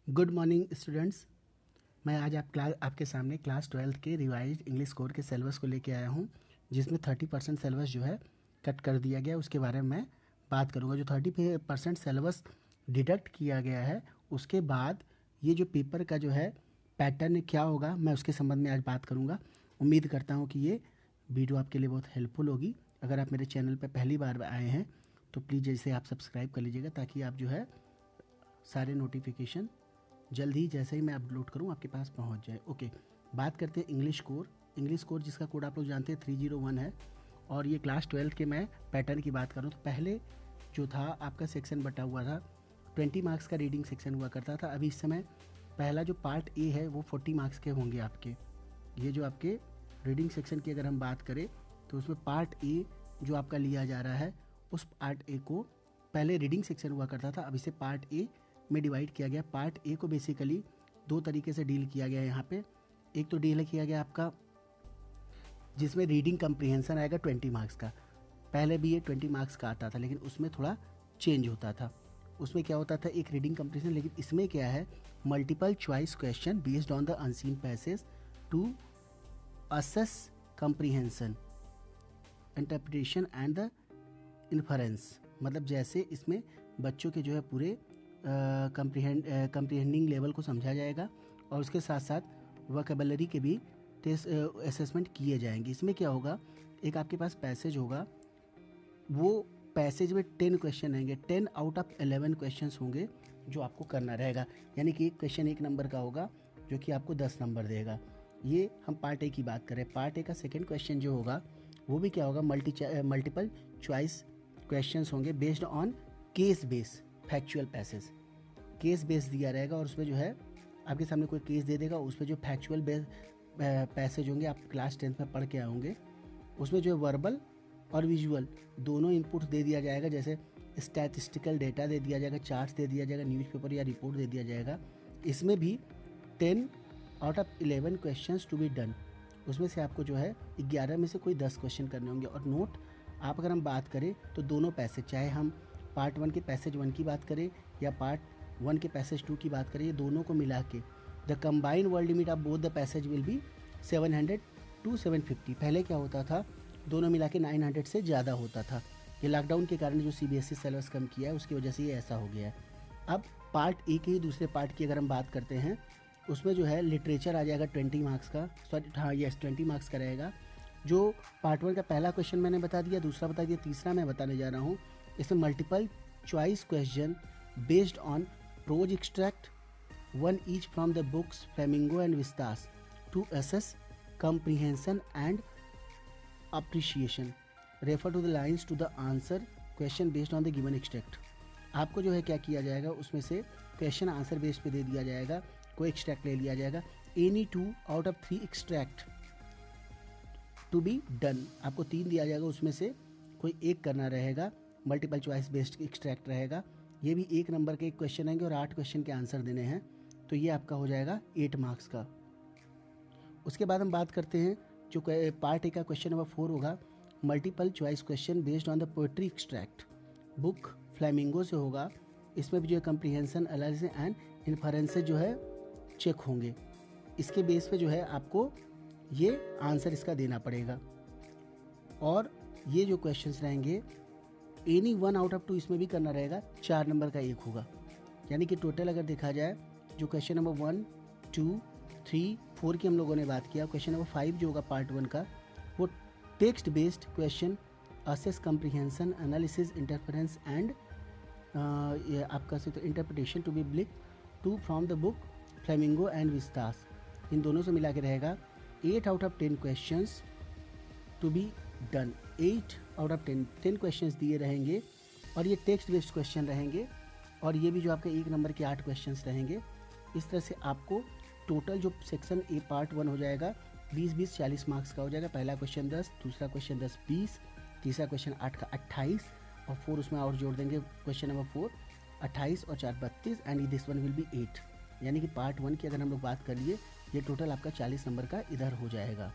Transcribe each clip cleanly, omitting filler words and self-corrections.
Good morning students. मैं आज आपके सामने क्लास 12 के रिवाइज इंग्लिश कोर के सिलेबस को लेके आया हूँ, जिसमें 30% सिलेबस जो है कट कर दिया गया। उसके बारे में मैं बात करूँगा। जो 30% सिलेबस डिडक्ट किया गया है, उसके बाद ये जो पेपर का जो है पैटर्न क्या होगा, मैं उसके संबंध में आज बात करूँगा। उम्मीद करता हूँ कि ये वीडियो आपके लिए बहुत हेल्पफुल होगी। अगर आप मेरे चैनल पर पहली बार आए हैं तो प्लीज़ जैसे आप सब्सक्राइब कर लीजिएगा, ताकि आप जो है सारे नोटिफिकेशन जल्द ही जैसे ही मैं अपलोड करूं आपके पास पहुंच जाए। ओके, बात करते हैं इंग्लिश कोर जिसका कोड आप लोग जानते हैं 301 है। और ये क्लास 12 के मैं पैटर्न की बात करूं तो पहले जो था आपका सेक्शन बटा हुआ था, 20 मार्क्स का रीडिंग सेक्शन हुआ करता था। अभी इस समय पहला जो पार्ट ए है वो 40 मार्क्स के होंगे आपके। ये जो आपके रीडिंग सेक्शन की अगर हम बात करें तो उसमें पार्ट ए जो आपका लिया जा रहा है, उस पार्ट ए को पहले रीडिंग सेक्शन हुआ करता था, अब इसे पार्ट ए में डिवाइड किया गया। पार्ट ए को बेसिकली दो तरीके से डील किया गया है यहाँ पे। एक तो डील किया गया आपका जिसमें रीडिंग कंप्रीहेंशन आएगा 20 मार्क्स का। पहले भी ये 20 मार्क्स का आता था, लेकिन उसमें थोड़ा चेंज होता था। उसमें क्या होता था, एक रीडिंग कंप्रीहेंशन, लेकिन इसमें क्या है, multiple choice question based on the unseen passage to assess comprehension, interpretation and the inference. मतलब जैसे इसमें बच्चों के जो है पूरे कंप्रीहेंडिंग लेवल को समझा जाएगा, और उसके साथ साथ वोकेबलरी के भी टेस्ट असेसमेंट किए जाएंगे। इसमें क्या होगा, एक आपके पास पैसेज होगा, वो पैसेज में 10 क्वेश्चन रहेंगे। 10 आउट ऑफ 11 क्वेश्चन होंगे जो आपको करना रहेगा। यानी कि एक क्वेश्चन 1 नंबर का होगा जो कि आपको 10 नंबर देगा। ये हम पार्ट ए की बात करें। पार्ट ए का सेकेंड क्वेश्चन जो होगा वो भी क्या होगा, मल्टीपल चॉइस क्वेश्चंस होंगे based on case base factual passage. Case base दिया रहेगा और उसमें जो है आपके सामने कोई केस दे देगा, उस पर जो फैक्चुअल पैसेज होंगे, आप क्लास 10th में पढ़ के आए होंगे, उसमें जो है वर्बल और विजुअल दोनों इनपुट दे दिया जाएगा। जैसे स्टैटिस्टिकल डेटा दे दिया जाएगा, चार्ट्स दे दिया जाएगा, न्यूज़पेपर या रिपोर्ट दे दिया जाएगा। इसमें भी 10 out of 11 question to be done. उसमें से आपको जो है 11 में से कोई 10 क्वेश्चन करने होंगे। और नोट आप अगर हम बात करें तो दोनों पैसेज, चाहे हम पार्ट 1 के पैसेज 1 की बात करें या पार्ट 1 के पैसेज 2 की बात करें, ये दोनों को मिला के the combined word limit of both the passage will be 700 to 750। पहले क्या होता था, दोनों मिला के 900 से ज़्यादा होता था। ये लॉकडाउन के कारण जो CBSE सिलेबस कम किया है उसकी वजह से ये ऐसा हो गया है। अब पार्ट ए के ही दूसरे पार्ट की अगर हम बात करते हैं, उसमें जो है लिटरेचर आ जाएगा 20 मार्क्स का। सॉरी हाँ, यस 20 मार्क्स का रहेगा। जो पार्ट 1 का पहला क्वेश्चन मैंने बता दिया, दूसरा बता दिया, तीसरा मैं बताने जा रहा हूँ। इसमें multiple choice question based on prose extract, one each from the books Flamingo and Vistas to assess comprehension and appreciation, refer to the lines to the answer question based on the given extract। आपको जो है क्या किया जाएगा, उसमें से question answer base पे दे दिया जाएगा, कोई एक्सट्रैक्ट ले लिया जाएगा। Any 2 out of 3 extract to be done, आपको 3 दिया जाएगा, उसमें से कोई एक करना रहेगा। मल्टीपल चॉइस बेस्ड एक्सट्रैक्ट रहेगा। ये भी 1 नंबर के क्वेश्चन आएंगे और 8 क्वेश्चन के आंसर देने हैं, तो ये आपका हो जाएगा 8 मार्क्स का। उसके बाद हम बात करते हैं जो पार्ट ए का क्वेश्चन नंबर 4 होगा, multiple choice question based on the poetry extract, book flamingo से होगा। इसमें भी जो है कंप्रीहेंशन, एनालिसिस एंड इन्फरेंसेस जो है चेक होंगे। इसके बेस पे जो है आपको ये आंसर इसका देना पड़ेगा। और ये जो क्वेश्चंस रहेंगे एनी 1 आउट ऑफ 2 इसमें भी करना रहेगा, 4 नंबर का एक होगा। यानी कि टोटल अगर देखा जाए, जो क्वेश्चन नंबर 1, 2, 3, 4 की हम लोगों ने बात किया, क्वेश्चन नंबर 5 जो होगा पार्ट 1 का, वो text based question, assess comprehension, analysis, interference and आपका से तो interpretation to be bleak to from the book Flamingo and Vistas. इन दोनों से मिला के रहेगा 8 out of 10 question to be done. 8 out of 10 question दिए रहेंगे, और ये टेक्स्ट बेस्ड क्वेश्चन रहेंगे, और ये भी जो आपके 1 नंबर के 8 क्वेश्चन रहेंगे। इस तरह से आपको टोटल जो सेक्शन ए पार्ट 1 हो जाएगा 20-20 40 मार्क्स का हो जाएगा। पहला क्वेश्चन 10, दूसरा क्वेश्चन 10 20, तीसरा क्वेश्चन 8 का 28, और 4 उसमें और जोड़ देंगे, क्वेश्चन नंबर 4 28 और 4 32, and this one will be 8। यानी कि पार्ट 1 की अगर हम लोग बात कर लिए, ये टोटल आपका 40 नंबर का इधर हो जाएगा।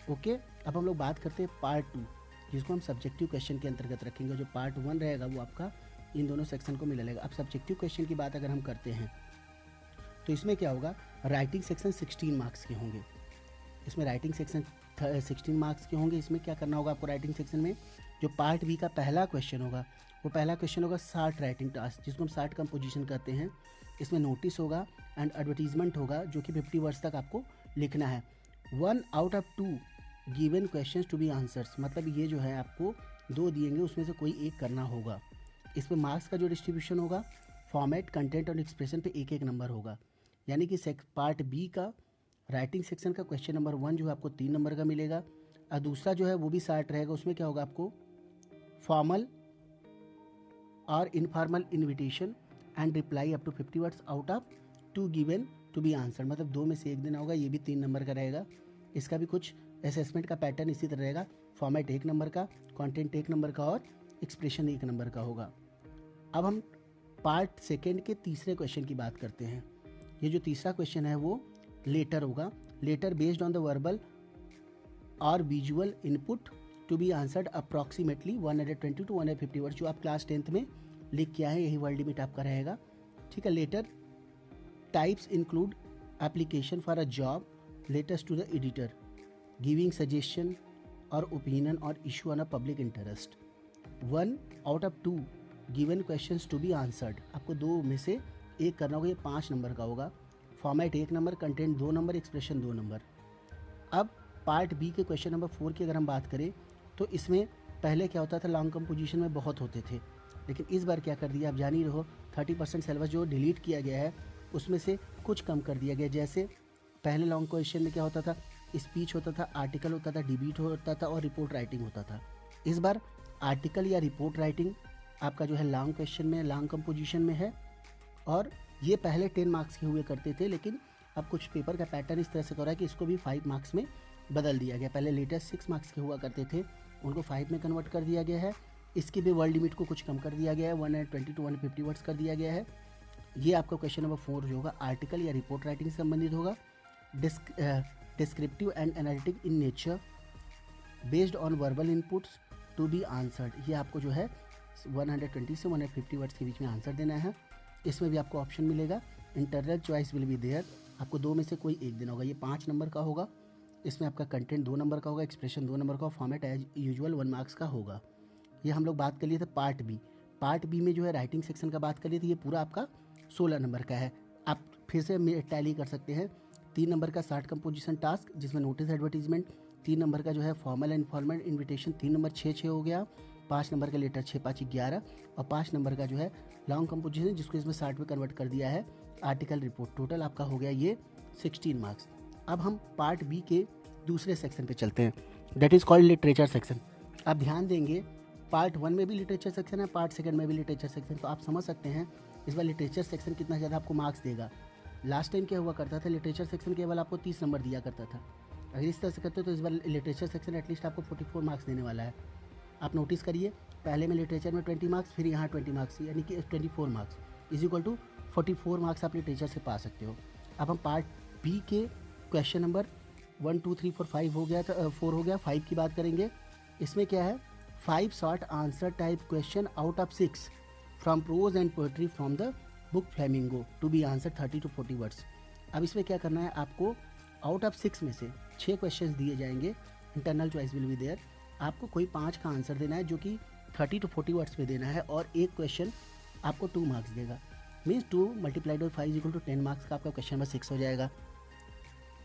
ओके, अब हम लोग बात करते हैं पार्ट 2, जिसको हम सब्जेक्टिव क्वेश्चन के अंतर्गत रखेंगे। जो पार्ट 1 रहेगा वो आपका इन दोनों सेक्शन को मिला लेगा। अब सब्जेक्टिव क्वेश्चन की बात अगर हम करते हैं तो इसमें क्या होगा, राइटिंग सेक्शन 16 मार्क्स के होंगे। इसमें राइटिंग सेक्शन 16 मार्क्स के होंगे। इसमें क्या करना होगा आपको राइटिंग सेक्शन में, जो पार्ट बी का पहला क्वेश्चन होगा वो पहला क्वेश्चन होगा 60 राइटिंग टास्क, जिसको हम 60 कंपोजिशन कहते हैं। इसमें नोटिस होगा एंड एडवर्टीजमेंट होगा, जो कि 50 वर्ड्स तक आपको लिखना है। 1 out of 2 given question to be answers, मतलब ये जो है आपको 2 दिएंगे, उसमें से कोई एक करना होगा। इसमें मार्क्स का जो डिस्ट्रीब्यूशन होगा, फॉर्मेट, कंटेंट और एक्सप्रेशन पे एक एक नंबर होगा। यानी कि पार्ट बी का राइटिंग सेक्शन का क्वेश्चन नंबर 1 जो है आपको 3 नंबर का मिलेगा, और दूसरा जो है वो भी 60 रहेगा। उसमें क्या होगा आपको, फॉर्मल और informal invitation and reply up to 50 words out of 2 given to be answer, मतलब 2 में से एक देना होगा। ये भी 3 नंबर का रहेगा। इसका भी कुछ असेसमेंट का पैटर्न इसी तरह रहेगा, फॉर्मेट 1 नंबर का, कंटेंट 1 नंबर का और एक्सप्रेशन 1 नंबर का होगा। अब हम पार्ट सेकेंड के तीसरे क्वेश्चन की बात करते हैं। ये जो तीसरा क्वेश्चन है वो लेटर होगा। Letter based on the verbal और visual input to be answered approximately 120 to 150 words, जो आप क्लास 10th में लिख के आए, यही वर्ड लिमिट आपका रहेगा। ठीक है। Letter types include application for a job, letters to the editor, giving suggestion और ओपिनियन और issue on a public interest. 1 out of 2 given questions to be answered, आपको 2 में से एक करना होगा। ये 5 नंबर का होगा। Format 1 number, content 2 number, expression 2 number. अब पार्ट बी के क्वेश्चन नंबर 4 की अगर हम बात करें तो इसमें पहले क्या होता था, लॉन्ग कंपोजिशन में बहुत होते थे, लेकिन इस बार क्या कर दिया, आप जान ही रहो, 30% सिलेबस जो डिलीट किया गया है उसमें से कुछ कम कर दिया गया। जैसे पहले लॉन्ग क्वेश्चन में क्या होता था, स्पीच होता था, आर्टिकल होता था, डिबेट होता था और रिपोर्ट राइटिंग होता था। इस बार आर्टिकल या रिपोर्ट राइटिंग आपका जो है लॉन्ग क्वेश्चन में, लॉन्ग कंपोजिशन में है, और ये पहले 10 मार्क्स के हुए करते थे, लेकिन अब कुछ पेपर का पैटर्न इस तरह से हो रहा है कि इसको भी 5 मार्क्स में बदल दिया गया। पहले लेटेस्ट 6 मार्क्स के हुआ करते थे, उनको 5 में कन्वर्ट कर दिया गया है। इसकी भी वर्ड लिमिट को कुछ कम कर दिया गया है, 120 टू 150 वर्ड्स कर दिया गया है। ये आपका क्वेश्चन नंबर 4 जो होगा आर्टिकल या रिपोर्ट राइटिंग से संबंधित होगा। Descriptive and analytic in nature, based on verbal inputs to be answered, ये आपको जो है 120 से 150 वर्ड्स के बीच में आंसर देना है। इसमें भी आपको ऑप्शन मिलेगा, internal choice will be there, आपको 2 में से कोई एक देना होगा। ये 5 नंबर का होगा। इसमें आपका कंटेंट 2 नंबर का होगा, एक्सप्रेशन 2 नंबर का, फॉर्मेट एज यूजुअल 1 मार्क्स का होगा। ये हम लोग बात कर लिए थे पार्ट बी। पार्ट बी में जो है राइटिंग सेक्शन का बात कर लिए थे, ये पूरा आपका 16 नंबर का है। आप फिर से टैली कर सकते हैं। 3 नंबर का 60 कंपोजिशन टास्क, जिसमें नोटिस, एडवर्टीजमेंट, 3 नंबर का जो है formal and informal invitation, 3 number 6 हो गया, 5 नंबर का लेटर 6 5 11 और 5 नंबर का जो है लॉन्ग कंपोजिशन, जिसको इसमें 60 में कन्वर्ट कर दिया है, आर्टिकल रिपोर्ट। टोटल आपका हो गया ये 16 मार्क्स। अब हम पार्ट बी के दूसरे सेक्शन पे चलते हैं, that is called literature section. आप ध्यान देंगे, पार्ट 1 में भी लिटरेचर सेक्शन है, पार्ट सेकंड में भी लिटरेचर सेक्शन, तो आप समझ सकते हैं इस बार लिटरेचर सेक्शन कितना ज़्यादा आपको मार्क्स देगा। लास्ट टाइम क्या हुआ करता था, लिटरेचर सेक्शन केवल आपको 30 नंबर दिया करता था। अगर इस तरह से करते हो तो इस बार लिटरेचर सेक्शन एटलीस्ट आपको 44 मार्क्स देने वाला है। आप नोटिस करिए, पहले में लिटरेचर में 20 मार्क्स, फिर यहाँ 20 मार्क्स, यानी कि 24 marks is equal to 44 marks आप लिटरेचर से पा सकते हो। अब हम पार्ट बी के क्वेश्चन नंबर 1 2 3 4 5 हो गया था, 4 हो गया, 5 की बात करेंगे। इसमें क्या है, 5 short answer type question out of 6 from prose and poetry from the book Flamingo to be answer 30 to 40 words. अब इसमें क्या करना है, आपको आउट ऑफ 6 में से 6 क्वेश्चंस दिए जाएंगे, internal choice will be there. आपको कोई 5 का आंसर देना है, जो कि 30 टू 40 वर्ड्स पे देना है, और एक क्वेश्चन आपको 2 मार्क्स देगा। Means 2 multiplied by 5 equal to 10 marks का आपका क्वेश्चन नंबर 6 हो जाएगा।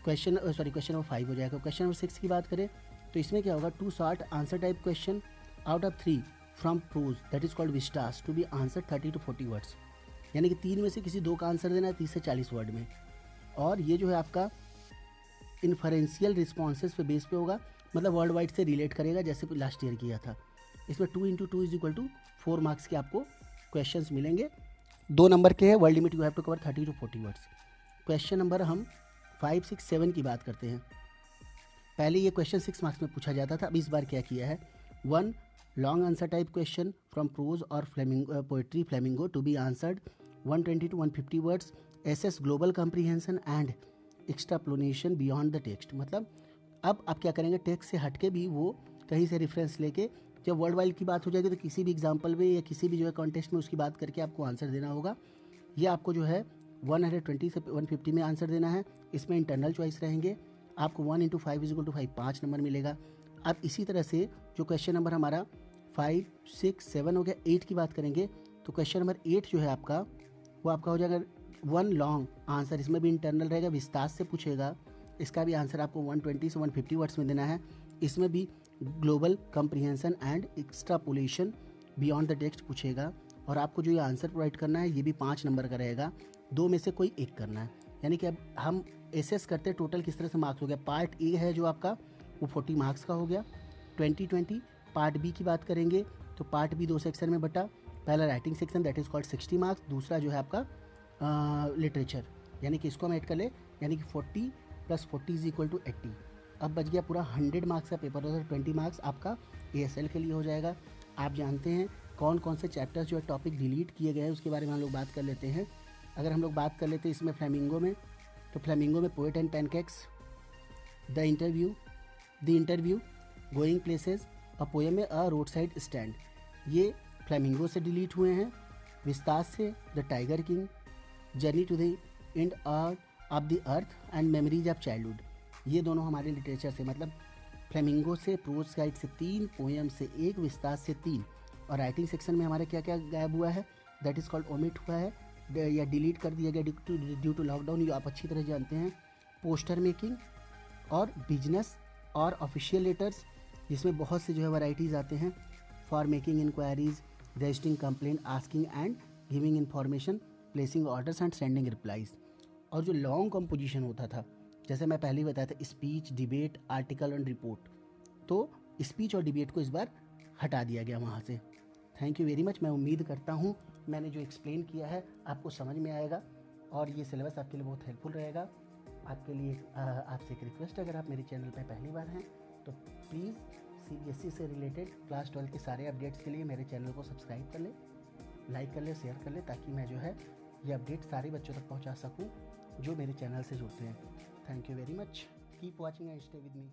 क्वेश्चन नंबर 5 हो जाएगा। क्वेश्चन नंबर 6 की बात करें तो इसमें क्या होगा, 2 short answer type question out of 3 from prose that is called vistas to be answer 30 to 40 words, यानी कि 3 में से किसी 2 का आंसर देना है 30 से 40 वर्ड में। और ये जो है आपका इन्फरेंशियल रिस्पॉन्सेस पे बेस पे होगा, मतलब वर्ल्ड वाइड से रिलेट करेगा, जैसे लास्ट ईयर किया था। इसमें 2 into 2 is equal to 4 marks के आपको क्वेश्चंस मिलेंगे। 2 नंबर के हैं, word limit you have to cover 30 to 40 words. Question number हम 5 6 7 की बात करते हैं। पहले ये क्वेश्चन 6 मार्क्स में पूछा जाता था, अब इस बार क्या किया है, 1 long answer type question from prose और poetry Flamingo to be answered 120 to 150 words, assess global comprehension and extrapolation beyond the text. मतलब अब आप क्या करेंगे, टेक्स्ट से हटके भी वो कहीं से रेफरेंस लेके, जब वर्ल्ड वाइड की बात हो जाएगी तो किसी भी एग्जाम्पल में या किसी भी जो है कॉन्टेक्स्ट में उसकी बात करके आपको आंसर देना होगा। ये आपको जो है 120 से 150 में आंसर देना है। इसमें इंटरनल चॉइस रहेंगे। आपको 1 × 5 = 5 5 नंबर मिलेगा। अब इसी तरह से जो क्वेश्चन नंबर हमारा 5, 6, 7 हो गया, 8 की बात करेंगे तो क्वेश्चन नंबर 8 जो है आपका वो आपका हो जाएगा 1 लॉन्ग आंसर। इसमें भी इंटरनल रहेगा, विस्तार से पूछेगा। इसका भी आंसर आपको 120 से 150 वर्ड्स में देना है। इसमें भी global comprehension and extrapolation beyond the text पूछेगा। और आपको जो ये आंसर प्रोवाइड करना है ये भी 5 नंबर का रहेगा, 2 में से कोई एक करना है। यानी कि अब हम एसेस करते हैं टोटल किस तरह से मार्क्स हो गया। पार्ट ए है जो आपका वो 40 मार्क्स का हो गया 2020। पार्ट बी की बात करेंगे तो पार्ट बी 2 सेक्शन में बटा। पहला writing section that is called 60 marks, दूसरा जो है आपका लिटरेचर, यानी कि इसको हम ऐड कर ले, यानी कि 40 + 40 = 80। अब बच गया पूरा 100 मार्क्स का पेपर, और 20 मार्क्स आपका ASL के लिए हो जाएगा। आप जानते हैं कौन कौन से चैप्टर्स जो है टॉपिक डिलीट किए गए हैं उसके बारे में हम लोग बात कर लेते हैं। अगर हम लोग बात कर लेते हैं इसमें फ्लेमिंगो में, तो फ्लेमिंगो में poet and pancakes, the interview, going places, a poem में अ रोड साइड स्टैंड, ये फ्लेमिंगो से डिलीट हुए हैं। विस्तार से the tiger king, journey to the end of the earth and memories of childhood, ये दोनों हमारे लिटरेचर से, मतलब फ्लेमिंगो से, प्रोज गाइड से 3, पोएम से 1, विस्तार से 3। और राइटिंग सेक्शन में हमारे क्या क्या गायब हुआ है, दैट इज़ कॉल्ड ओमिट हुआ है या डिलीट कर दिया गया ड्यू टू लॉकडाउन, ये आप अच्छी तरह जानते हैं। पोस्टर मेकिंग और बिजनेस और ऑफिशियल लेटर्स, जिसमें बहुत से जो है वैराइटीज़ आते हैं। For making inquiries, registering complaint, asking and giving information, placing orders and sending replies. और जो लॉन्ग कंपोजिशन होता था, जैसे मैं पहले ही बताया था, speech, debate, article and report, तो स्पीच और डिबेट को इस बार हटा दिया गया वहाँ से। Thank you very much. मैं उम्मीद करता हूँ मैंने जो एक्सप्लेन किया है आपको समझ में आएगा और ये सिलेबस आपके लिए बहुत हेल्पफुल रहेगा। आपके लिए आपसे एक रिक्वेस्ट है, अगर आप मेरे चैनल पर पहली बार हैं तो प्लीज़ CBSE से रिलेटेड क्लास 12 के सारे अपडेट्स के लिए मेरे चैनल को सब्सक्राइब कर ले, लाइक कर ले, शेयर कर ले, ताकि मैं जो है ये अपडेट सारे बच्चों तक पहुँचा सकूँ जो मेरे चैनल से जुड़ते हैं। Thank you very much. Keep watching and stay with me.